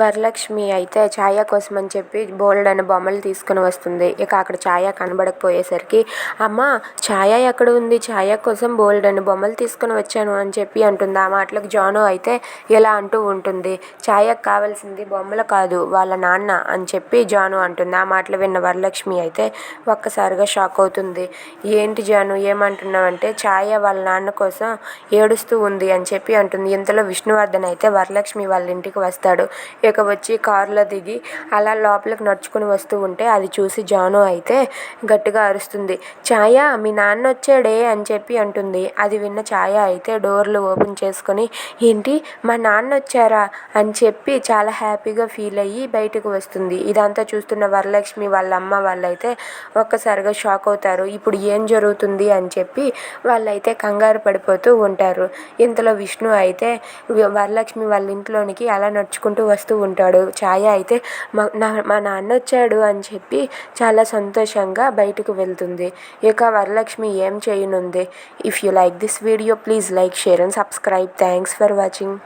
వరలక్ష్మి అయితే ఛాయ కోసం అని చెప్పి బోలెడన్ని బొమ్మలు తీసుకుని వస్తుంది. ఇక అక్కడ ఛాయ కనబడకపోయేసరికి అమ్మ ఛాయ ఎక్కడ ఉంది, ఛాయ కోసం బోలెడన్ని బొమ్మలు తీసుకుని వచ్చాను అని చెప్పి అంటుంది. ఆ మాటలకు జాను అయితే ఇలా అంటూ ఉంటుంది, ఛాయకు కావాల్సింది బొమ్మలు కాదు వాళ్ళ నాన్న అని చెప్పి జాను అంటుంది. ఆ మాటలు విన్న వరలక్ష్మి అయితే ఒక్కసారిగా షాక్ అవుతుంది. ఏంటి జాను ఏమంటున్నావంటే ఛాయ వాళ్ళ నాన్న కోసం ఏడుస్తూ ఉంది అని చెప్పి అంటుంది. ఇంతలో విష్ణువర్ధన్ అయితే వరలక్ష్మి వాళ్ళ ఇంటికి వస్తాడు. ఇక వచ్చి కారులో దిగి అలా లోపలికి నడుచుకుని వస్తూ ఉంటే అది చూసి జాను అయితే గట్టిగా అరుస్తుంది, ఛాయ మీ నాన్న వచ్చాడే అని చెప్పి అంటుంది. అది విన్న ఛాయ అయితే డోర్లు ఓపెన్ చేసుకొని ఏంటి మా నాన్న వచ్చారా అని చెప్పి చాలా హ్యాపీగా ఫీల్ అయ్యి బయటకు వస్తుంది. ఇదంతా చూస్తున్న వరలక్ష్మి వాళ్ళ అమ్మ వాళ్ళైతే ఒక్కసారిగా షాక్ అవుతారు. ఇప్పుడు ఏం జరుగుతుంది అని చెప్పి వాళ్ళైతే కంగారు పడిపోతూ ఉంటారు. ఇంతలో విష్ణు అయితే వరలక్ష్మి వాళ్ళ ఇంట్లోనికి అలా నడుచుకుంటూ వస్తూ ఉంటాడు. ఛాయ అయితే మా నాన్న వచ్చాడు అని చెప్పి చాలా సంతోషంగా బయటకు వెళ్తుంది. ఇక వరలక్ష్మి ఏం చేయనుంది. If you like this video please like, share and subscribe. Thanks for watching.